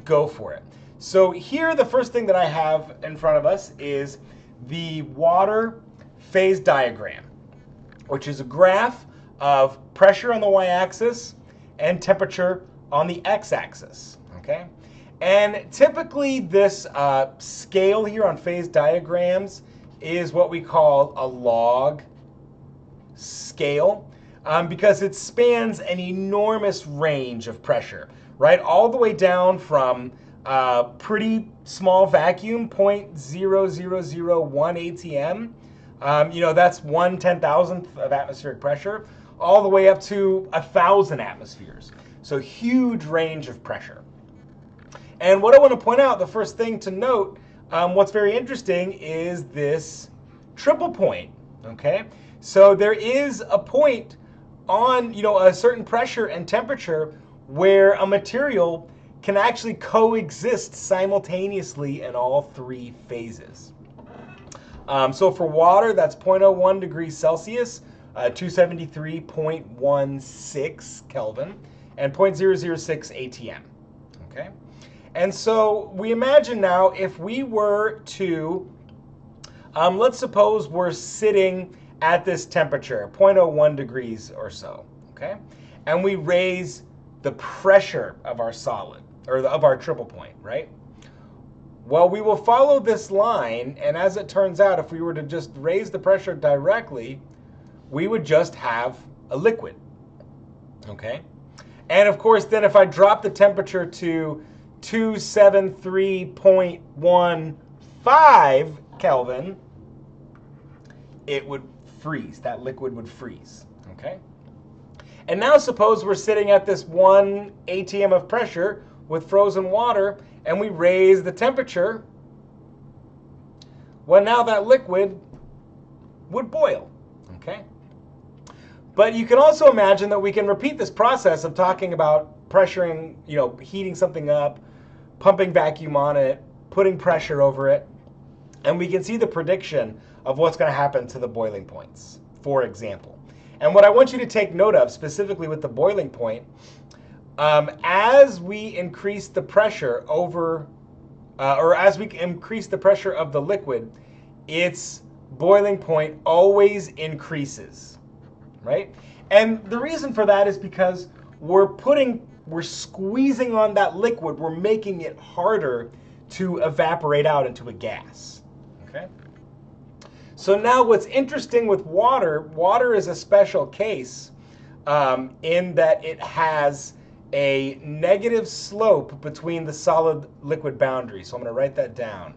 go for it. So here, the first thing that I have in front of us is the water phase diagram, which is a graph of pressure on the y-axis and temperature on the x-axis, okay? And typically this scale here on phase diagrams is what we call a log scale because it spans an enormous range of pressure, right? All the way down from pretty small vacuum, 0.0001 atm, that's 1/10,000th of atmospheric pressure, all the way up to 1,000 atmospheres. So huge range of pressure. And what I want to point out, the first thing to note, what's very interesting is this triple point, okay? So there is a point on, a certain pressure and temperature where a material can actually coexist simultaneously in all three phases. So for water, that's 0.01 degrees Celsius, 273.16 Kelvin, and 0.006 atm, okay? And so we imagine now if we were to, let's suppose we're sitting at this temperature, 0.01 degrees or so, okay? And we raise the pressure of our solid, or of our triple point, right? Well, we will follow this line, and as it turns out, if we were to just raise the pressure directly, we would just have a liquid, okay? And of course, then if I drop the temperature to 273.15 Kelvin, it would freeze. That liquid would freeze, okay? And now suppose we're sitting at this 1 atm of pressure with frozen water, and we raise the temperature. Well, now that liquid would boil, okay? But you can also imagine that we can repeat this process of talking about pressuring, heating something up, pumping vacuum on it, putting pressure over it, and we can see the prediction of what's going to happen to the boiling points, for example. And what I want you to take note of, specifically with the boiling point, as we increase the pressure over, or as we increase the pressure of the liquid, its boiling point always increases, right? And the reason for that is because we're squeezing on that liquid, we're making it harder to evaporate out into a gas, okay? So now what's interesting with water is a special case in that it has a negative slope between the solid-liquid boundary. So I'm going to write that down.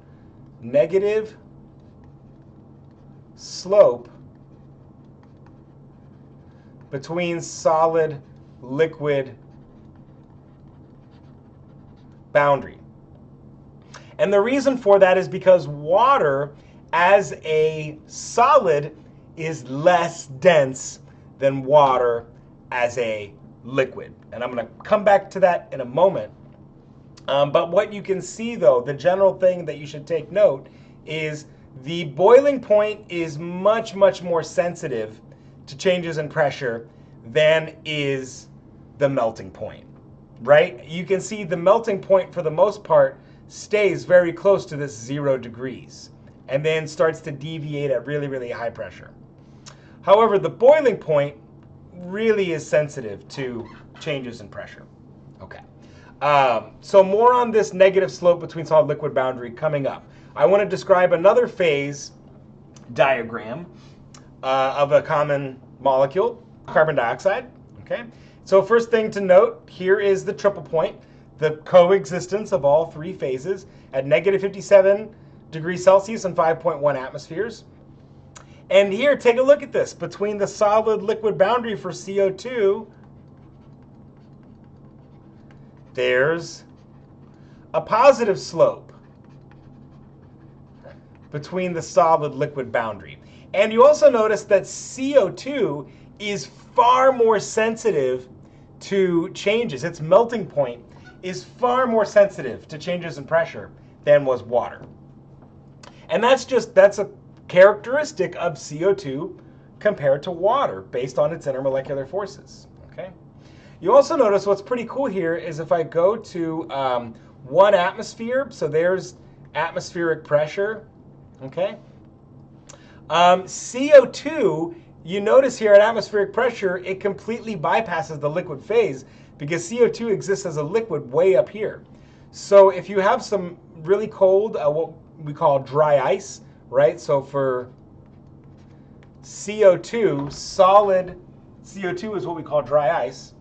Negative slope between solid-liquid boundary. And the reason for that is because water as a solid is less dense than water as a liquid. And I'm going to come back to that in a moment. But what you can see, though, the general thing that you should take note is the boiling point is much, much more sensitive to changes in pressure than is the melting point, right? You can see the melting point, for the most part, stays very close to this 0 degrees and then starts to deviate at really, really high pressure. However, the boiling point really is sensitive to changes in pressure. Okay. So more on this negative slope between solid-liquid boundary coming up. I want to describe another phase diagram of a common molecule, carbon dioxide. Okay. So first thing to note, here is the triple point, the coexistence of all three phases at negative 57 degrees Celsius and 5.1 atmospheres. And here, take a look at this. Between the solid-liquid boundary for CO2, there's a positive slope between the solid-liquid boundary. And you also notice that CO2 is far more sensitive to changes. Its melting point is far more sensitive to changes in pressure than was water. And that's a characteristic of CO2 compared to water based on its intermolecular forces. Okay. You also notice what's pretty cool here is if I go to 1 atmosphere. So there's atmospheric pressure. Okay. CO2, you notice here at atmospheric pressure, it completely bypasses the liquid phase because CO2 exists as a liquid way up here. So if you have some really cold, what we call dry ice, right? So for CO2, solid CO2 is what we call dry ice.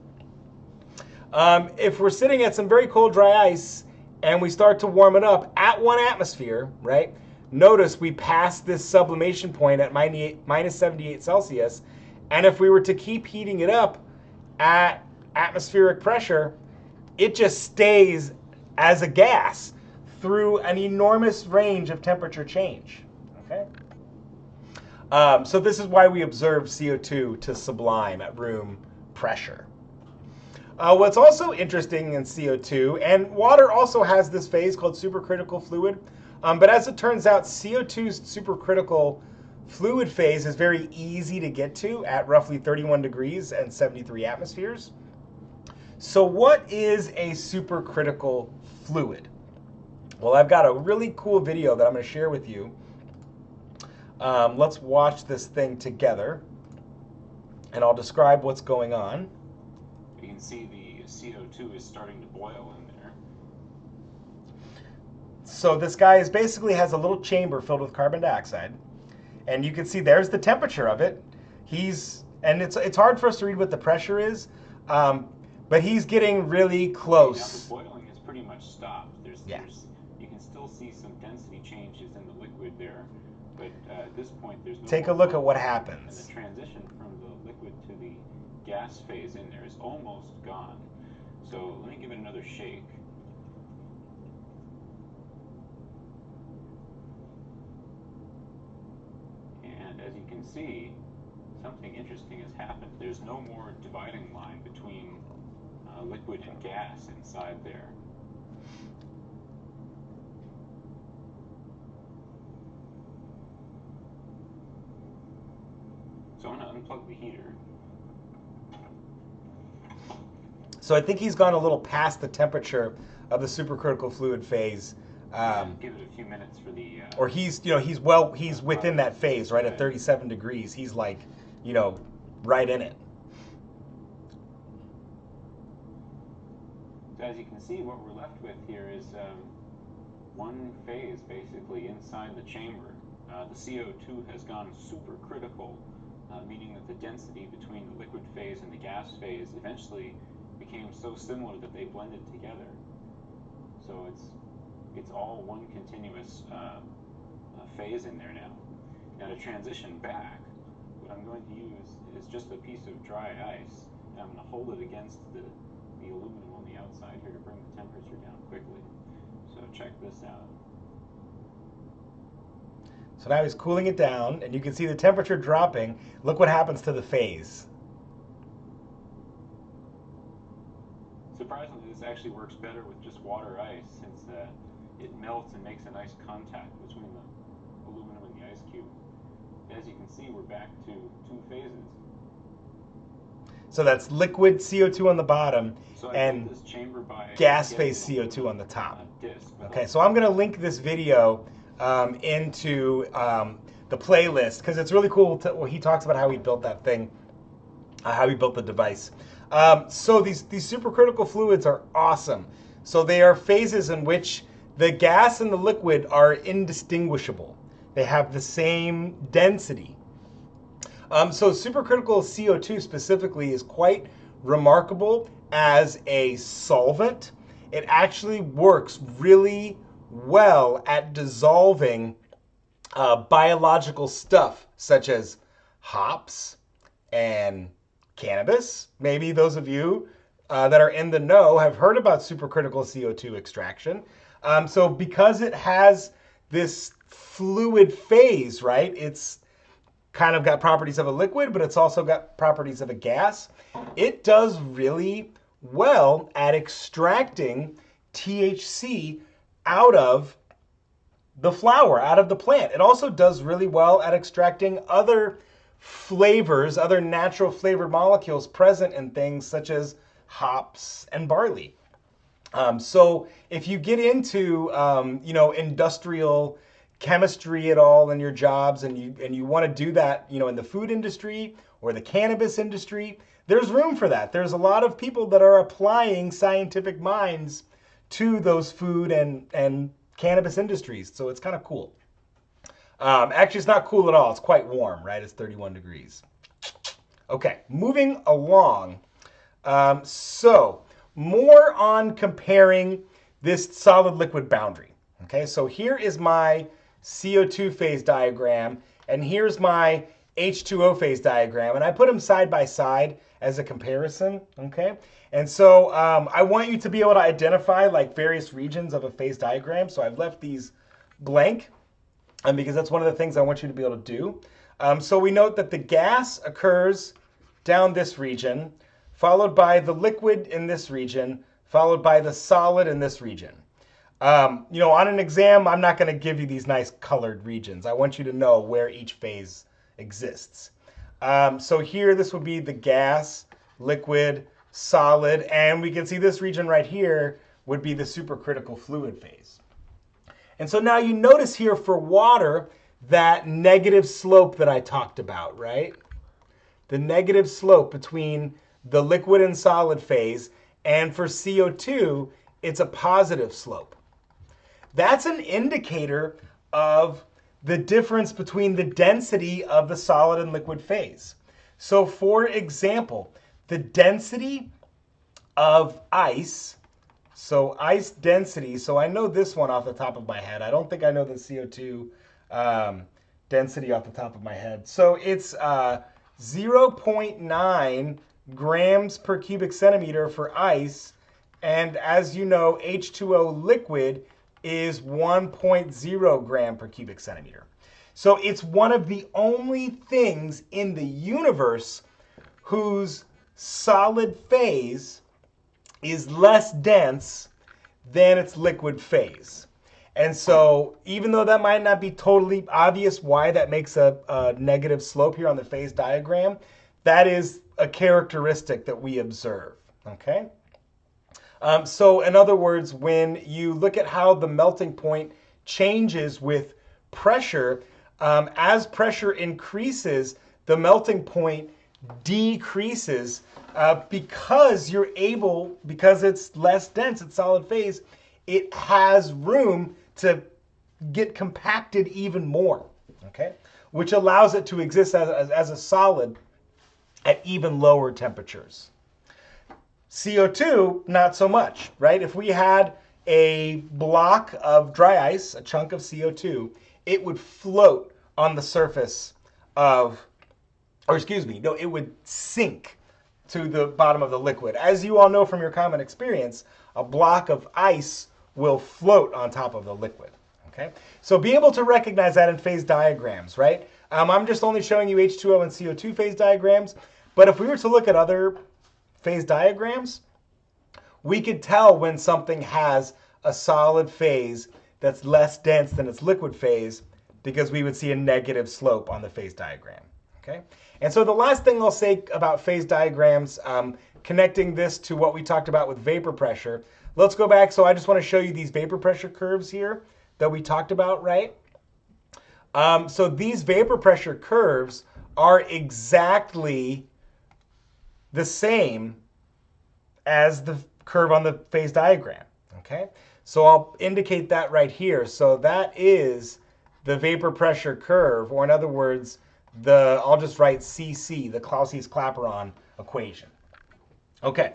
If we're sitting at some very cold dry ice and we start to warm it up at 1 atmosphere, right? Notice we pass this sublimation point at minus 78 Celsius. And if we were to keep heating it up at atmospheric pressure, it just stays as a gas through an enormous range of temperature change. Okay. So this is why we observe CO2 to sublime at room pressure. What's also interesting in CO2, and water also has this phase called supercritical fluid, but as it turns out, CO2's supercritical fluid phase is very easy to get to at roughly 31 degrees and 73 atmospheres. So what is a supercritical fluid? Well, I've got a really cool video that I'm going to share with you. Let's watch this thing together, and I'll describe what's going on. You can see the CO2 is starting to boil in there. So this guy basically has a little chamber filled with carbon dioxide, and you can see there's the temperature of it. And it's hard for us to read what the pressure is, but he's getting really close. Now the boiling has pretty much stopped. You can still see some density changes in the liquid there, but at this point there's no. Take a look at what happens. And the transition from the liquid to the gas phase in there is almost gone. So let me give it another shake. And as you can see, something interesting has happened. There's no more dividing line between liquid and gas inside there. So I'm going to unplug the heater. So I think he's gone a little past the temperature of the supercritical fluid phase. Give it a few minutes for the. Or he's within that phase, right at 37 degrees. He's like, right in it. So as you can see, what we're left with here is one phase basically inside the chamber. The CO2 has gone supercritical, meaning that the density between the liquid phase and the gas phase eventually became so similar that they blended together. So it's all one continuous phase in there now. Now to transition back, what I'm going to use is just a piece of dry ice, and I'm going to hold it against the aluminum on the outside here to bring the temperature down quickly. So check this out. So now he's cooling it down, and you can see the temperature dropping. Look what happens to the phase. Surprisingly, this actually works better with just water ice, since it melts and makes a nice contact between the aluminum and the ice cube. As you can see, we're back to 2 phases. So that's liquid CO2 on the bottom and this chamber by gas phase CO2 on the top. Okay, so I'm going to link this video into the playlist because it's really cool. He talks about how he built that thing, how he built the device. So these supercritical fluids are awesome. So they are phases in which the gas and the liquid are indistinguishable. They have the same density. So supercritical CO2 specifically is quite remarkable as a solvent. It actually works really well at dissolving biological stuff such as hops and cannabis. Maybe those of you that are in the know have heard about supercritical CO2 extraction. So because it has this fluid phase, right? It's kind of got properties of a liquid, but it's also got properties of a gas. It does really well at extracting THC out of the flower, out of the plant. It also does really well at extracting other flavors, other natural flavored molecules present in things such as hops and barley. So if you get into industrial chemistry at all in your jobs, and you want to do that, in the food industry or the cannabis industry, there's room for that. There's a lot of people that are applying scientific minds to those food and cannabis industries. So it's kind of cool. Actually, it's not cool at all. It's quite warm, right? It's 31 degrees. Okay, moving along. So more on comparing this solid-liquid boundary. Okay, so here is my CO2 phase diagram, and here's my H2O phase diagram, and I put them side by side as a comparison. Okay, and so I want you to be able to identify like various regions of a phase diagram. So I've left these blank, because that's one of the things I want you to be able to do. So we note that the gas occurs down this region, followed by the liquid in this region, followed by the solid in this region. On an exam, I'm not going to give you these nice colored regions. I want you to know where each phase exists. So here, this would be the gas, liquid, solid, and we can see this region right here would be the supercritical fluid phase. And so now you notice here for water that negative slope that I talked about, right? The negative slope between the liquid and solid phase, and for CO2, it's a positive slope. That's an indicator of the difference between the density of the solid and liquid phase. So for example, the density of ice, so ice density, so I know this one off the top of my head. I don't think I know the CO2 density off the top of my head. So it's 0.9 grams per cubic centimeter for ice. And as you know, H2O liquid is 1.0 gram per cubic centimeter. So it's one of the only things in the universe whose solid phase is less dense than its liquid phase. And so even though that might not be totally obvious why that makes a negative slope here on the phase diagram, that is a characteristic that we observe, okay? So in other words, when you look at how the melting point changes with pressure, as pressure increases, the melting point decreases because it's less dense, it's solid phase, it has room to get compacted even more, okay? Which allows it to exist as a solid at even lower temperatures. CO2, not so much, right? If we had a block of dry ice, a chunk of CO2, it would float on the surface it would sink to the bottom of the liquid. As you all know from your common experience, a block of ice will float on top of the liquid, okay? So be able to recognize that in phase diagrams, right? I'm just only showing you H2O and CO2 phase diagrams, but if we were to look at other phase diagrams, we could tell when something has a solid phase that's less dense than its liquid phase because we would see a negative slope on the phase diagram, okay? And so the last thing I'll say about phase diagrams, connecting this to what we talked about with vapor pressure, let's go back. So I just want to show you these vapor pressure curves here that we talked about, right? So these vapor pressure curves are exactly the same as the curve on the phase diagram, okay? So I'll indicate that right here. So that is the vapor pressure curve, or in other words, I'll just write CC, the Clausius-Clapeyron equation. Okay,